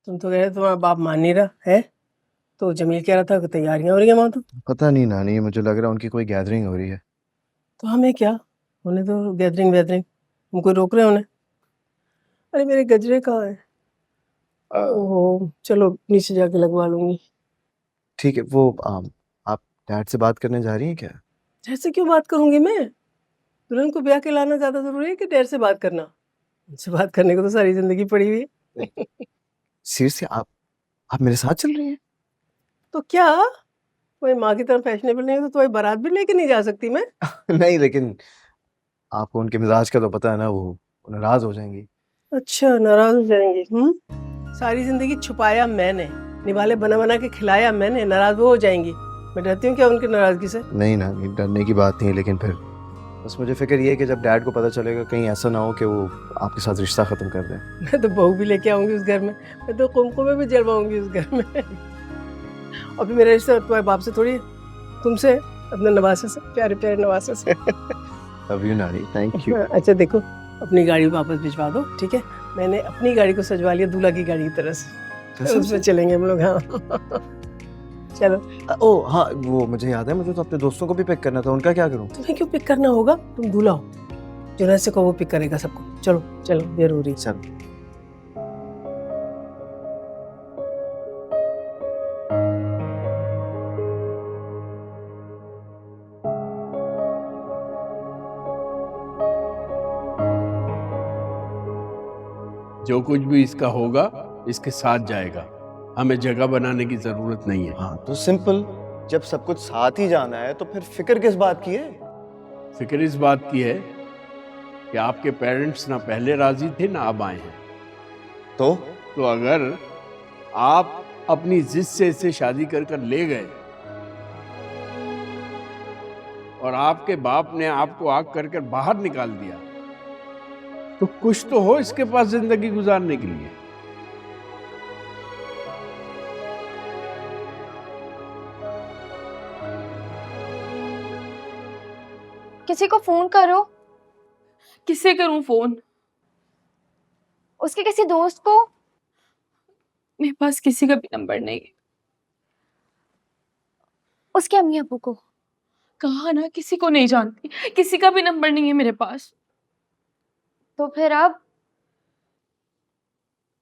तुम तो कह रहे तुम्हारा बाप मान नहीं रहा है। तो जमील कह रहा था कि तैयारियां हो रही है वहां तो। पता नहीं नानी, मुझे लग रहा है उनकी कोई गैदरिंग हो रही है। तो हमें क्या, उन्हें तो गैदरिंग वैदरिंग, हम कोई रोक रहे हैं उन्हें। अरे मेरे गजरे कहाँ है। ओहो चलो नीचे जाके लगवा लूंगी। ठीक है, वो आप डैड से बात करने जा रही हैं क्या? ऐसे क्यों बात करूंगी मैं। दुल्हन को ब्याह के लाना ज्यादा जरूरी है कि डैड से बात करना। उनसे बात करने को तो सारी जिंदगी पड़ी हुई है। सीरियसली आप मेरे साथ चल रही हैं? तो क्या, कोई माँ की तरह फैशनेबल नहीं है तो तुम्हारी बारात भी लेके नहीं जा सकती मैं। नहीं, लेकिन आपको उनके मिजाज का तो पता है ना, वो नाराज हो जाएंगी। अच्छा नाराज हो जाएंगी। सारी जिंदगी छुपाया मैंने, निवाले बना बना के खिलाया मैंने, नाराज वो हो जाएंगी। मैं डरती हूँ क्या उनकी नाराजगी से। नहीं नानी, डरने की बात नहीं है, लेकिन फिर बस मुझे फिक्र ये है कि जब डैड को पता चलेगा कहीं ऐसा ना हो कि वो आपके साथ रिश्ता खत्म कर दें। मैं तो बहू भी लेके आऊंगी उस घर में, मैं तो कुमकुम भी जलवाऊंगी उस घर में। और फिर मेरा रिश्ता तुम्हारे बाप से थोड़ी है, तुमसे, अपने नवासे से, प्यारे प्यारे नवासे से। लव यू नानी, थैंक यू। अच्छा देखो, अपनी गाड़ी वापस भिजवा दो, ठीक है। मैंने अपनी गाड़ी को सजवा लिया दूल्हा की गाड़ी की तरह से, उसमें चलेंगे हम लोग। हाँ चलो। ओ हाँ, वो मुझे याद है, मुझे तो अपने दोस्तों को भी पिक करना था, उनका क्या करूँ? तुम्हें क्यों पिक करना होगा, तुम दूल्हा हो। जुनैद से कहो वो पिक करेगा सबको। चलो चलो देर हो रही है। चल। जो कुछ भी इसका होगा इसके साथ जाएगा, हमें जगह बनाने की जरूरत नहीं है। हाँ तो सिंपल, जब सब कुछ साथ ही जाना है तो फिर फिक्र किस बात की है? फिक्र इस बात की है कि आपके पेरेंट्स ना पहले राजी थे ना अब आए हैं। तो तो अगर आप अपनी जिद से इसे शादी कर कर ले गए और आपके बाप ने आपको आग कर कर बाहर निकाल दिया, तो कुछ तो हो इसके पास जिंदगी गुजारने के लिए। किसी को फोन करो। किससे करूं फोन? उसके किसी दोस्त को। मेरे पास किसी का भी नंबर नहीं है। उसके अम्मी अब्बू को। कहा ना किसी को नहीं जानती, किसी का भी नंबर नहीं है मेरे पास। तो फिर अब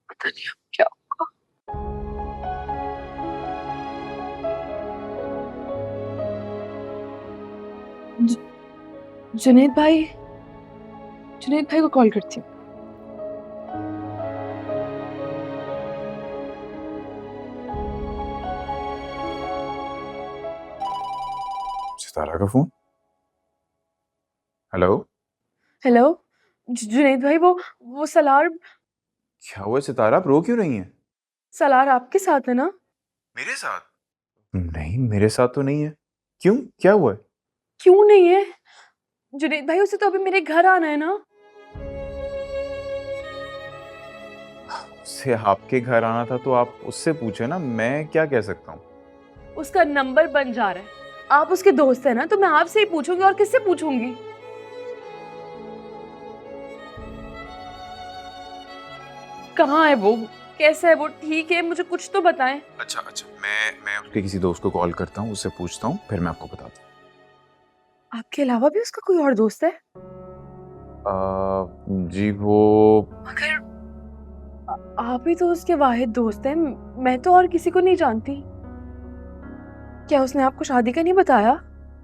पता नहीं अब क्या होगा। जुनैद भाई, जुनैद भाई को कॉल करती हूँ। सितारा का फोन। हेलो। हेलो जुनैद भाई, वो सलार, क्या हुआ सितारा, आप रो क्यों रही हैं? सलार आपके साथ है ना? मेरे साथ? नहीं, मेरे साथ तो नहीं है। क्यों, क्या हुआ है? क्यों नहीं है? जुनैद भाई उसे तो अभी मेरे घर आना है ना। उससे आपके घर आना था तो आप उससे पूछे ना, मैं क्या कह सकता हूँ। उसका नंबर बन जा रहा है। आप उसके दोस्त है ना, तो मैं आपसे ही पूछूंगी, और किससे पूछूंगी? कहाँ है वो, कैसा है वो, ठीक है, मुझे कुछ तो बताएं। अच्छा अच्छा, मैं उसके किसी दोस्त को कॉल करता हूँ, उससे पूछता हूँ, फिर मैं आपको बताता हूँ। आपके अलावा भी उसका कोई और दोस्त है? जी वो मगर आप ही तो उसके वाहिद दोस्त हैं, मैं तो और किसी को नहीं जानती। क्या उसने आपको शादी का नहीं बताया?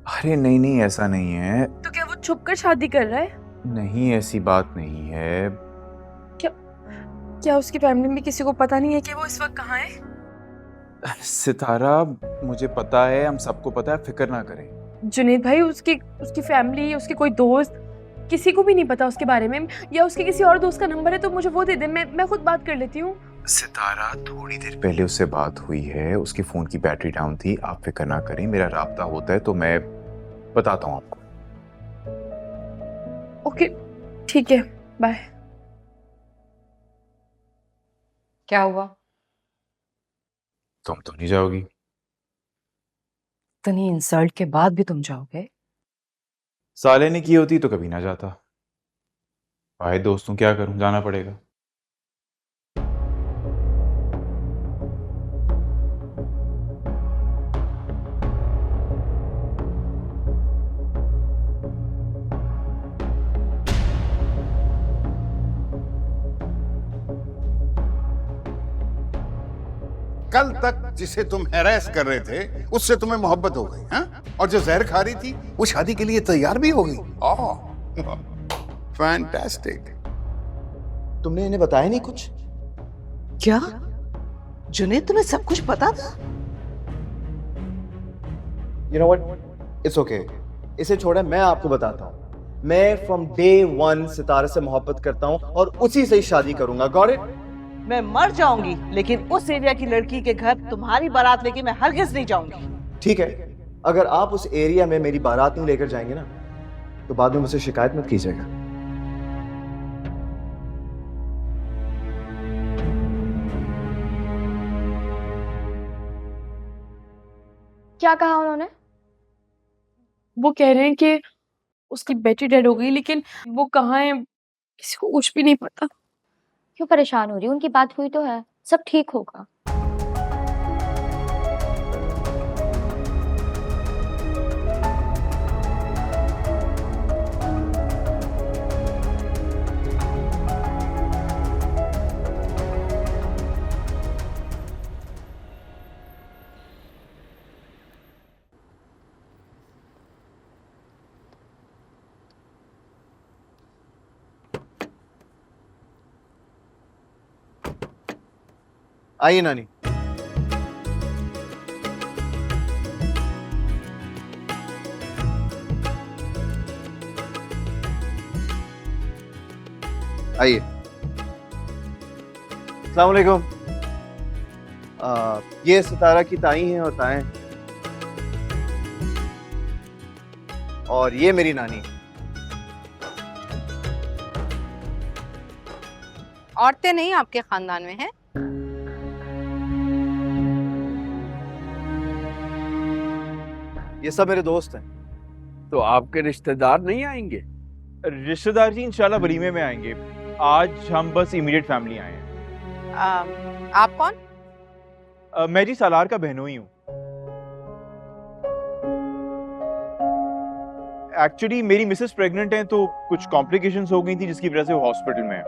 अरे नहीं नहीं, ऐसा नहीं है। तो क्या वो छुप कर शादी कर रहा है? नहीं, ऐसी बात नहीं है। क्या क्या उसकी फैमिली में किसी को पता नहीं है कि वो इस वक्त कहाँ है? सितारा, मुझे पता है, हम सबको पता है, फिक्र ना करें। जुनैद भाई, उसकी उसकी फैमिली, उसके कोई दोस्त, किसी को भी नहीं पता उसके बारे में। या उसके किसी और दोस्त का नंबर है तो मुझे वो दे दे, मैं खुद बात कर लेती हूँ। सितारा, थोड़ी देर पहले उससे बात हुई है, उसके फोन की बैटरी डाउन थी, आप फिक्र ना करें, मेरा राब्ता होता है तो मैं बताता हूँ आपको। ओके ठीक है, बाय। क्या हुआ? तुम तो नहीं जाओगी? इतनी इंसल्ट के बाद भी तुम जाओगे? साले ने की होती तो कभी ना जाता। भाई दोस्तों, क्या करूं, जाना पड़ेगा। कल तक जिसे तुम हैरेस कर रहे थे उससे तुम्हें मोहब्बत हो गई, हाँ? और जो जहर खा रही थी वो शादी के लिए तैयार भी हो गई। Oh fantastic. तुमने इन्हें बताया नहीं कुछ? क्या जुनेद, तुम्हें सब कुछ पता था? You know what? It's okay. इसे छोड़े, मैं आपको बताता हूँ। मैं from day one सितारे से मोहब्बत करता हूँ और उसी से ही शादी करूंगा। Got it? मैं मर जाऊंगी लेकिन उस एरिया की लड़की के घर तुम्हारी बारात लेके मैं हरगिज नहीं जाऊंगी। ठीक है, अगर आप उस एरिया में मेरी बारात नहीं लेकर जाएंगे ना, तो बाद में मुझसे शिकायत मत कीजिएगा। क्या कहा उन्होंने? वो कह रहे हैं कि उसकी बेटी डेड हो गई, लेकिन वो कहाँ है किसी को कुछ भी नहीं पता। क्यों परेशान हो रही है? उनकी बात हुई तो है, सब ठीक होगा। आइए नानी। आइए। अस्सलाम वालेकुम। ये सितारा की ताई हैं और ताएं, और ये मेरी नानी। औरतें नहीं आपके खानदान में हैं? ये सब मेरे दोस्त हैं। तो आपके रिश्तेदार नहीं आएंगे? रिश्तेदार जी इंशाल्लाह वलीमे में आएंगे। आज हम बस इमीडिएट फैमिली आए हैं। आप कौन? मैं जी सालार का बहनोई हूँ। एक्चुअली मेरी मिसेस प्रेग्नेंट हैं, तो कुछ कॉम्प्लिकेशंस हो गई थी जिसकी वजह से वो हॉस्पिटल में है।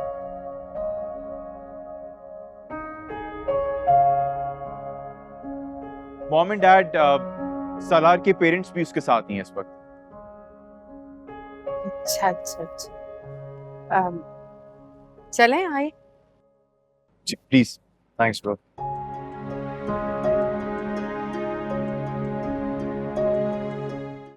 मॉम एंड डैड, सालार के पेरेंट्स भी उसके साथ ही हैं इस वक्त। अच्छा अच्छा अच्छा। चलें आइए। जी प्लीज। Thanks bro.